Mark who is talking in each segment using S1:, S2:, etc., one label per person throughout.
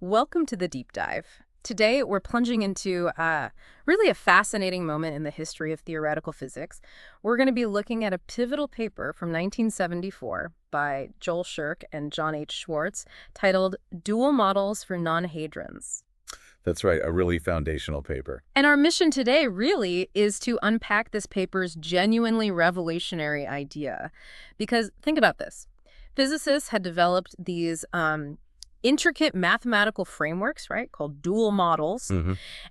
S1: Welcome to the deep dive. Today, we're plunging into really a fascinating moment in the history of theoretical physics. We're going to be looking at a pivotal paper from 1974 by Joel Scherk and John H. Schwarz titled Dual Models for Non-Hadrons.
S2: That's right, a really foundational paper.
S1: And our mission today really is to unpack this paper's genuinely revolutionary idea. Because think about this. Physicists had developed these intricate mathematical frameworks, right, called dual models,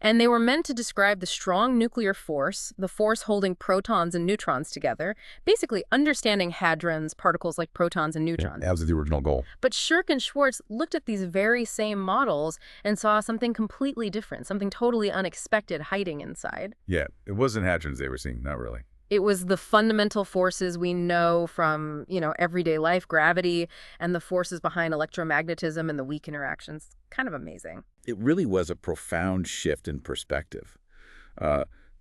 S1: and they were meant to describe the strong nuclear force, the force holding protons and neutrons together, basically understanding hadrons, particles like protons and neutrons.
S2: Yeah, that was the original goal.
S1: But Scherk and Schwarz looked at these very same models and saw something completely different, something totally unexpected hiding inside.
S2: Yeah, it wasn't hadrons they were seeing, not really.
S1: It was the fundamental forces we know from, everyday life, gravity, and the forces behind electromagnetism and the weak interactions. Kind of amazing.
S2: It really was a profound shift in perspective.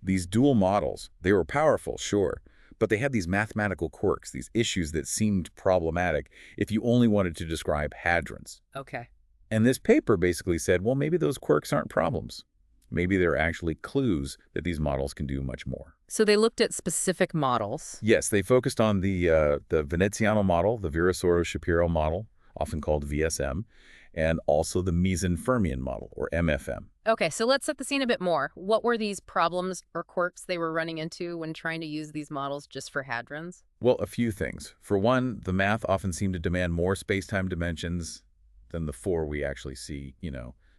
S2: These dual models, they were powerful, sure, but they had these mathematical quirks, these issues that seemed problematic if you only wanted to describe hadrons.
S1: Okay.
S2: And this paper basically said, well, maybe those quirks aren't problems. Maybe they're actually clues that these models can do much more.
S1: So they looked at specific models.
S2: Yes, they focused on the Veneziano model, the Virasoro-Shapiro model, often called VSM, and also the Meson-Fermion model, or MFM.
S1: Okay, so let's set the scene a bit more. What were these problems or quirks they were running into when trying to use these models just for hadrons?
S2: Well, a few things. For one, the math often seemed to demand more space-time dimensions than the four we actually see,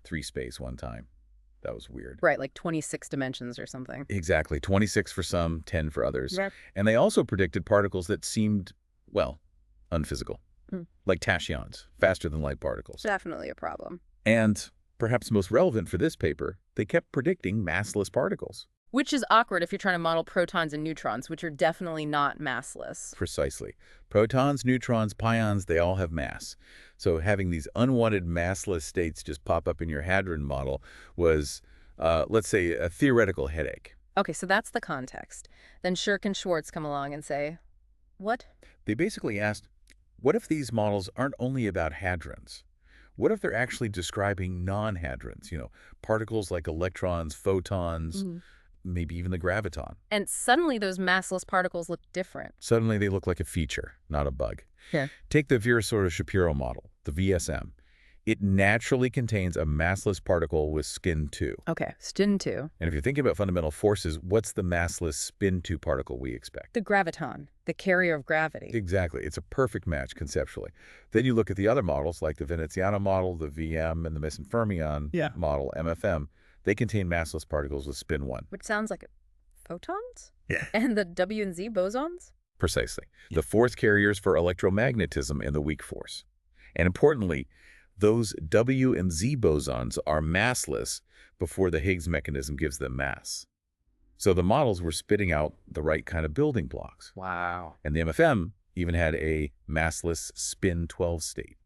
S2: 3 space, 1 time. That was weird.
S1: Right, like 26 dimensions or something.
S2: Exactly. 26 for some, 10 for others.
S1: Yep.
S2: And they also predicted particles that seemed, well, unphysical, like tachyons, faster than light particles.
S1: Definitely a problem.
S2: And perhaps most relevant for this paper, they kept predicting massless particles.
S1: Which is awkward if you're trying to model protons and neutrons, which are definitely not massless.
S2: Precisely. Protons, neutrons, pions, they all have mass. So having these unwanted massless states just pop up in your hadron model was, let's say, a theoretical headache.
S1: Okay, so that's the context. Then Scherk and Schwarz come along and say, what?
S2: They basically asked, what if these models aren't only about hadrons? What if they're actually describing non-hadrons, particles like electrons, photons, maybe even the graviton?
S1: And suddenly those massless particles look different.
S2: Suddenly they look like a feature, not a bug.
S1: Yeah.
S2: Take the Virasoro-Shapiro model, the VSM. It naturally contains a massless particle with spin 2.
S1: Okay, spin 2.
S2: And if you're thinking about fundamental forces, what's the massless spin 2 particle we expect?
S1: The graviton, the carrier of gravity.
S2: Exactly. It's a perfect match conceptually. Then you look at the other models, like the Veneziano model, the VM, and the Meson-Fermion model, MFM. They contain massless particles with spin 1.
S1: Which sounds like photons?
S2: Yeah.
S1: And the W and Z bosons?
S2: Precisely. The force carriers for electromagnetism and the weak force. And importantly, those W and Z bosons are massless before the Higgs mechanism gives them mass. So the models were spitting out the right kind of building blocks.
S1: Wow.
S2: And the MFM even had a massless spin 12 state,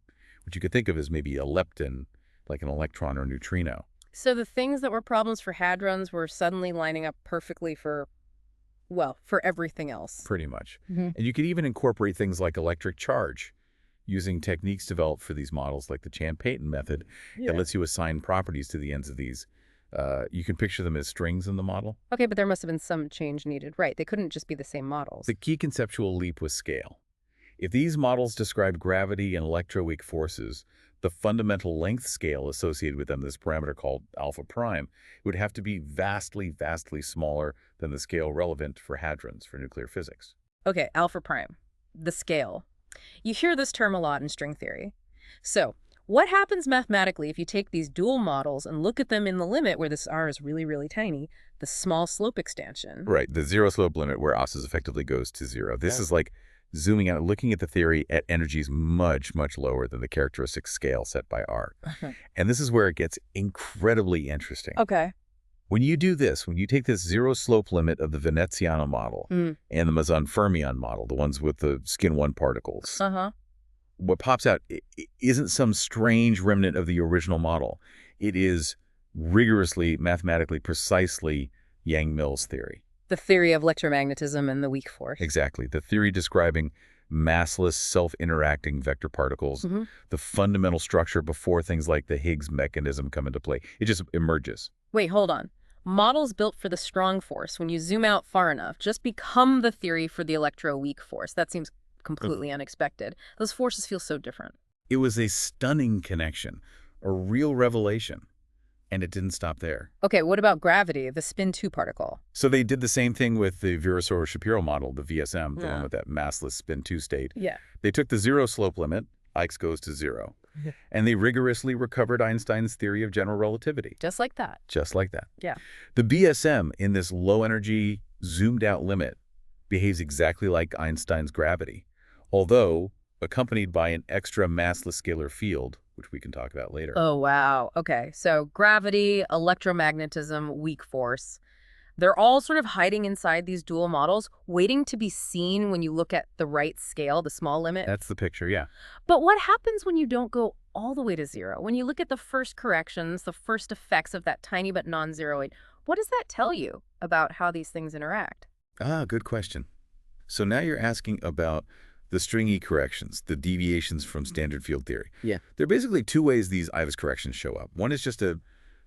S2: which you could think of as maybe a lepton, like an electron or neutrino.
S1: So the things that were problems for hadrons were suddenly lining up perfectly for everything else.
S2: Pretty much. And you could even incorporate things like electric charge using techniques developed for these models like the Chan-Payton method. That lets you assign properties to the ends of these. You can picture them as strings in the model.
S1: Okay, but there must have been some change needed. Right, they couldn't just be the same models.
S2: The key conceptual leap was scale. If these models describe gravity and electroweak forces, the fundamental length scale associated with them, this parameter called alpha prime, would have to be vastly, vastly smaller than the scale relevant for hadrons, for nuclear physics.
S1: Okay, alpha prime, the scale. You hear this term a lot in string theory. So what happens mathematically if you take these dual models and look at them in the limit where this r is really, really tiny, the small slope extension?
S2: Right, the zero slope limit where oscillus effectively goes to 0. This is like zooming out, looking at the theory at energies much, much lower than the characteristic scale set by R. And this is where it gets incredibly interesting.
S1: Okay.
S2: When you do this, when you take this zero slope limit of the Veneziano model and the Meson-Fermion model, the ones with the spin 1 particles, what pops out isn't some strange remnant of the original model. It is rigorously, mathematically, precisely Yang-Mills theory.
S1: The theory of electromagnetism and the weak force.
S2: Exactly. The theory describing massless, self-interacting vector particles, the fundamental structure before things like the Higgs mechanism come into play. It just emerges.
S1: Wait, hold on. Models built for the strong force, when you zoom out far enough, just become the theory for the electroweak force. That seems completely unexpected. Those forces feel so different.
S2: It was a stunning connection, a real revelation. And it didn't stop there.
S1: Okay, what about gravity, the spin 2 particle?
S2: So they did the same thing with the Virasoro-Shapiro model, the VSM, the one with that massless spin 2 state.
S1: Yeah.
S2: They took the zero slope limit, X goes to 0, and they rigorously recovered Einstein's theory of general relativity.
S1: Just like that.
S2: Just like that.
S1: Yeah.
S2: The BSM in this low-energy, zoomed-out limit behaves exactly like Einstein's gravity, although accompanied by an extra massless scalar field, which we can talk about later.
S1: Oh, wow. Okay, so gravity, electromagnetism, weak force. They're all sort of hiding inside these dual models, waiting to be seen when you look at the right scale, the small limit.
S2: That's the picture, yeah.
S1: But what happens when you don't go all the way to 0? When you look at the first corrections, the first effects of that tiny but non-zeroid, what does that tell you about how these things interact?
S2: Good question. So now you're asking about the stringy corrections, the deviations from standard field theory.
S3: Yeah.
S2: There are basically two ways these IVUS corrections show up. One is just a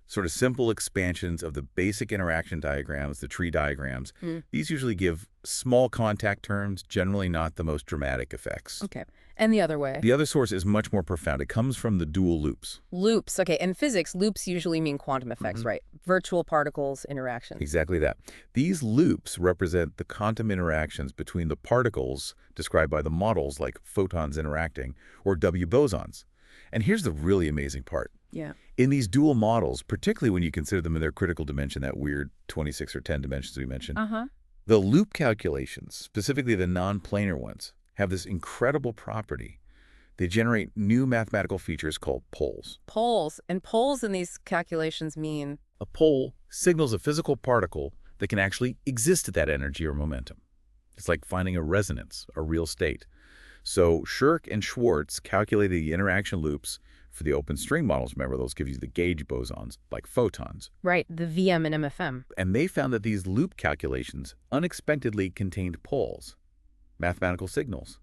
S2: sort of simple expansions of the basic interaction diagrams, the tree diagrams. These usually give small contact terms, generally not the most dramatic effects.
S1: Okay. And the other way?
S2: The other source is much more profound. It comes from the dual loops.
S1: Loops. Okay. In physics, loops usually mean quantum effects, right? Virtual particles, interactions.
S2: Exactly that. These loops represent the quantum interactions between the particles described by the models like photons interacting or W bosons. And here's the really amazing part.
S1: Yeah.
S2: In these dual models, particularly when you consider them in their critical dimension, that weird 26 or 10 dimensions we mentioned, the loop calculations, specifically the non-planar ones, have this incredible property. They generate new mathematical features called poles.
S1: Poles. And poles in these calculations mean?
S2: A pole signals a physical particle that can actually exist at that energy or momentum. It's like finding a resonance, a real state. So Scherk and Schwarz calculated the interaction loops for the open string models. Remember, those give you the gauge bosons, like photons.
S1: Right, the VM and MFM.
S2: And they found that these loop calculations unexpectedly contained poles, mathematical signals,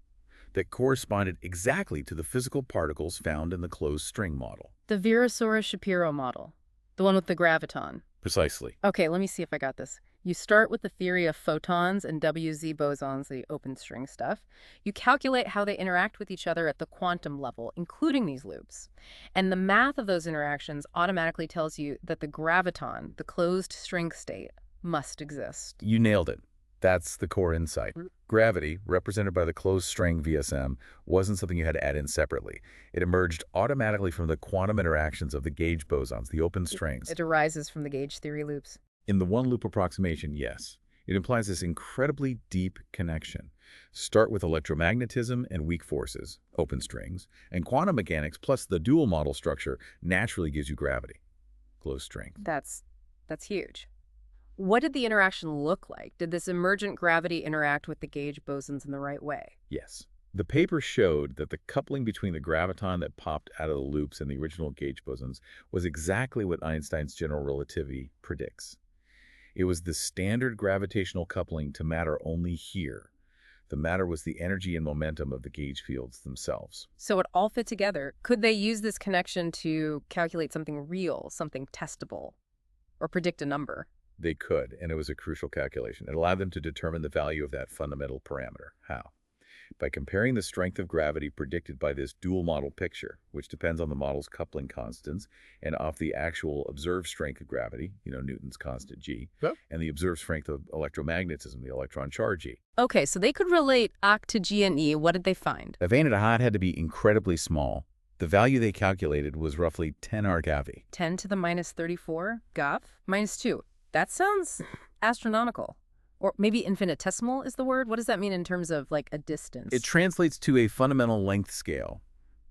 S2: that corresponded exactly to the physical particles found in the closed string model.
S1: The Virasoro-Shapiro model, the one with the graviton.
S2: Precisely.
S1: Okay, let me see if I got this. You start with the theory of photons and WZ bosons, the open string stuff. You calculate how they interact with each other at the quantum level, including these loops. And the math of those interactions automatically tells you that the graviton, the closed string state, must exist.
S2: You nailed it. That's the core insight. Gravity, represented by the closed string VSM, wasn't something you had to add in separately. It emerged automatically from the quantum interactions of the gauge bosons, the open strings.
S1: It arises from the gauge theory loops.
S2: In the one-loop approximation, yes. It implies this incredibly deep connection. Start with electromagnetism and weak forces, open strings, and quantum mechanics plus the dual model structure naturally gives you gravity, closed string.
S1: That's huge. What did the interaction look like? Did this emergent gravity interact with the gauge bosons in the right way?
S2: Yes. The paper showed that the coupling between the graviton that popped out of the loops and the original gauge bosons was exactly what Einstein's general relativity predicts. It was the standard gravitational coupling to matter only here. The matter was the energy and momentum of the gauge fields themselves.
S1: So it all fit together. Could they use this connection to calculate something real, something testable, or predict a number?
S2: They could, and it was a crucial calculation. It allowed them to determine the value of that fundamental parameter. How? By comparing the strength of gravity predicted by this dual model picture, which depends on the model's coupling constants, and off the actual observed strength of gravity, Newton's constant G, and the observed strength of electromagnetism, the electron charge G.
S1: Okay, so they could relate Ach to G and E. What did they find?
S2: The Vane at Hot had to be incredibly small. The value they calculated was roughly 10 argavi.
S1: 10 to the minus 34? Gav? Minus 2. That sounds astronomical. Or maybe infinitesimal is the word? What does that mean in terms of, like, a distance?
S2: It translates to a fundamental length scale,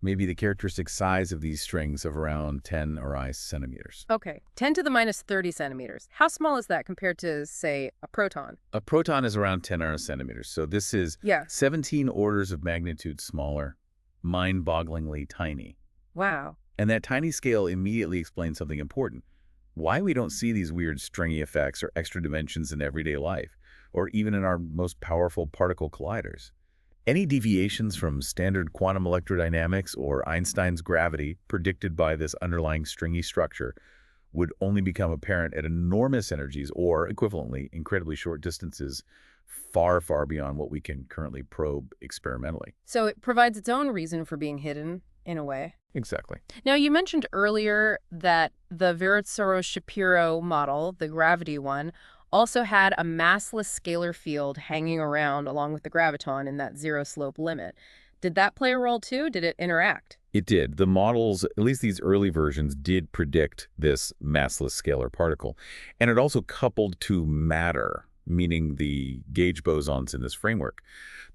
S2: maybe the characteristic size of these strings of around 10 or I centimeters.
S1: Okay, 10 to the minus 30 centimeters. How small is that compared to, say, a proton?
S2: A proton is around 10 or centimeters, so this is 17 orders of magnitude smaller, mind-bogglingly tiny.
S1: Wow.
S2: And that tiny scale immediately explains something important. Why we don't see these weird stringy effects or extra dimensions in everyday life, or even in our most powerful particle colliders. Any deviations from standard quantum electrodynamics or Einstein's gravity predicted by this underlying stringy structure would only become apparent at enormous energies or, equivalently, incredibly short distances far, far beyond what we can currently probe experimentally.
S1: So it provides its own reason for being hidden, in a way.
S2: Exactly.
S1: Now, you mentioned earlier that the Virasoro-Shapiro model, the gravity one, also had a massless scalar field hanging around along with the graviton in that zero-slope limit. Did that play a role too? Did it interact?
S2: It did. The models, at least these early versions, did predict this massless scalar particle. And it also coupled to matter, meaning the gauge bosons in this framework.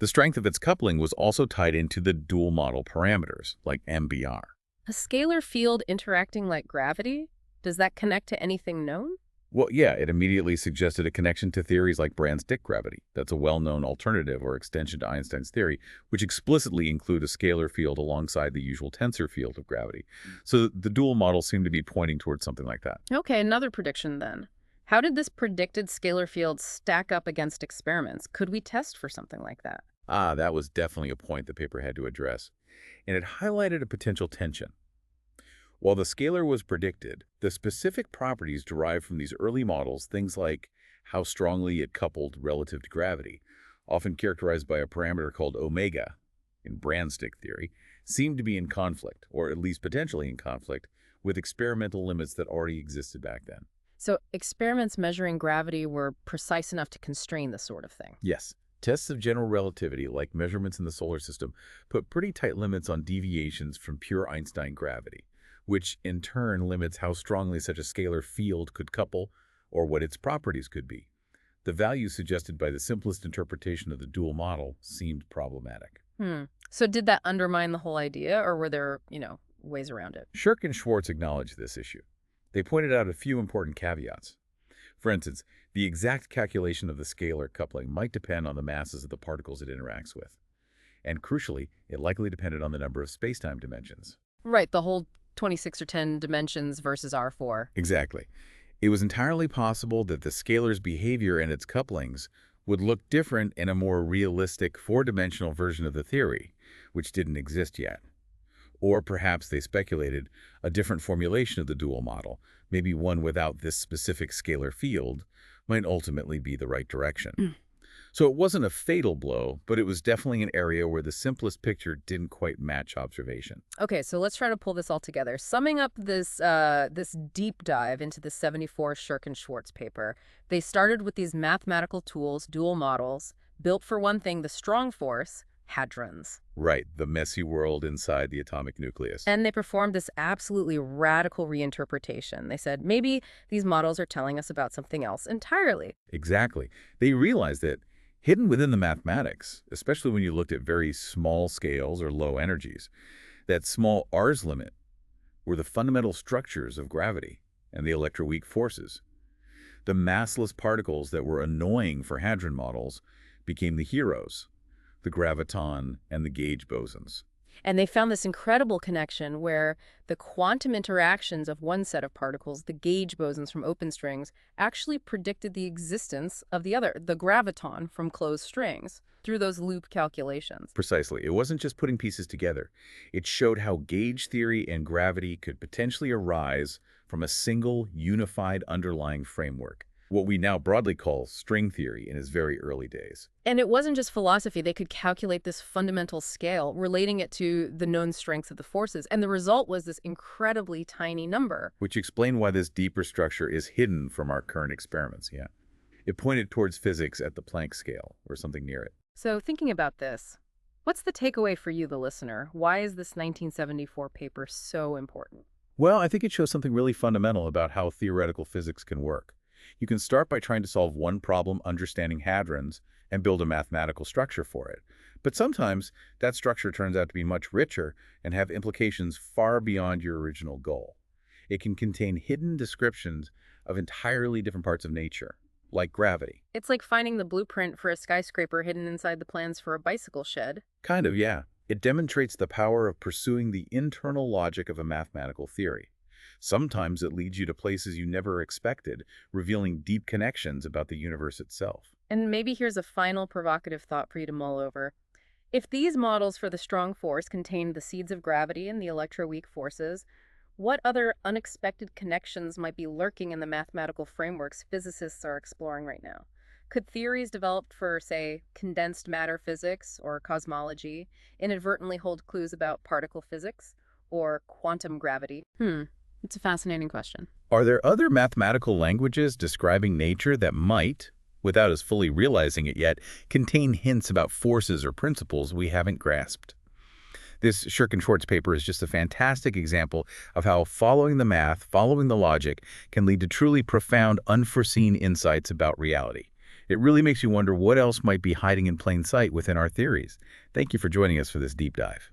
S2: The strength of its coupling was also tied into the dual model parameters, like MBR.
S1: A scalar field interacting like gravity? Does that connect to anything known?
S2: Well, yeah, it immediately suggested a connection to theories like Brans-Dicke gravity. That's a well-known alternative or extension to Einstein's theory, which explicitly include a scalar field alongside the usual tensor field of gravity. So the dual models seem to be pointing towards something like that.
S1: Okay, another prediction then. How did this predicted scalar field stack up against experiments? Could we test for something like that?
S2: That was definitely a point the paper had to address. And it highlighted a potential tension. While the scalar was predicted, the specific properties derived from these early models, things like how strongly it coupled relative to gravity, often characterized by a parameter called omega in Brans-Dicke theory, seemed to be in conflict, or at least potentially in conflict, with experimental limits that already existed back then.
S1: So experiments measuring gravity were precise enough to constrain this sort of thing.
S2: Yes. Tests of general relativity, like measurements in the solar system, put pretty tight limits on deviations from pure Einstein gravity, which in turn limits how strongly such a scalar field could couple or what its properties could be. The values suggested by the simplest interpretation of the dual model seemed problematic.
S1: So did that undermine the whole idea, or were there, ways around it?
S2: Scherk and Schwarz acknowledged this issue. They pointed out a few important caveats. For instance, the exact calculation of the scalar coupling might depend on the masses of the particles it interacts with. And crucially, it likely depended on the number of spacetime dimensions.
S1: Right, the whole 26 or 10 dimensions versus R4.
S2: Exactly. It was entirely possible that the scalar's behavior and its couplings would look different in a more realistic four-dimensional version of the theory, which didn't exist yet. Or perhaps they speculated a different formulation of the dual model, maybe one without this specific scalar field, might ultimately be the right direction. So it wasn't a fatal blow, but it was definitely an area where the simplest picture didn't quite match observation.
S1: Okay, so let's try to pull this all together. Summing up this this deep dive into the 74 Scherk and Schwarz paper, they started with these mathematical tools, dual models, built for one thing, the strong force, hadrons.
S2: Right, the messy world inside the atomic nucleus.
S1: And they performed this absolutely radical reinterpretation. They said, maybe these models are telling us about something else entirely.
S2: Exactly. They realized that hidden within the mathematics, especially when you looked at very small scales or low energies, that small r's limit were the fundamental structures of gravity and the electroweak forces. The massless particles that were annoying for hadron models became the heroes, the graviton and the gauge bosons.
S1: And they found this incredible connection where the quantum interactions of one set of particles, the gauge bosons from open strings, actually predicted the existence of the other, the graviton from closed strings, through those loop calculations.
S2: Precisely. It wasn't just putting pieces together. It showed how gauge theory and gravity could potentially arise from a single, unified underlying framework, what we now broadly call string theory in its very early days.
S1: And it wasn't just philosophy. They could calculate this fundamental scale, relating it to the known strengths of the forces. And the result was this incredibly tiny number.
S2: Which explained why this deeper structure is hidden from our current experiments, yeah. It pointed towards physics at the Planck scale, or something near it.
S1: So thinking about this, what's the takeaway for you, the listener? Why is this 1974 paper so important?
S2: Well, I think it shows something really fundamental about how theoretical physics can work. You can start by trying to solve one problem understanding hadrons and build a mathematical structure for it. But sometimes that structure turns out to be much richer and have implications far beyond your original goal. It can contain hidden descriptions of entirely different parts of nature, like gravity.
S1: It's like finding the blueprint for a skyscraper hidden inside the plans for a bicycle shed.
S2: Kind of, yeah. It demonstrates the power of pursuing the internal logic of a mathematical theory. Sometimes it leads you to places you never expected, revealing deep connections about the universe itself.
S1: And maybe here's a final provocative thought for you to mull over. If these models for the strong force contain the seeds of gravity and the electroweak forces, what other unexpected connections might be lurking in the mathematical frameworks physicists are exploring right now? Could theories developed for, say, condensed matter physics or cosmology inadvertently hold clues about particle physics or quantum gravity? It's a fascinating question.
S2: Are there other mathematical languages describing nature that might, without us fully realizing it yet, contain hints about forces or principles we haven't grasped? This Scherk and Schwarz paper is just a fantastic example of how following the math, following the logic, can lead to truly profound, unforeseen insights about reality. It really makes you wonder what else might be hiding in plain sight within our theories. Thank you for joining us for this deep dive.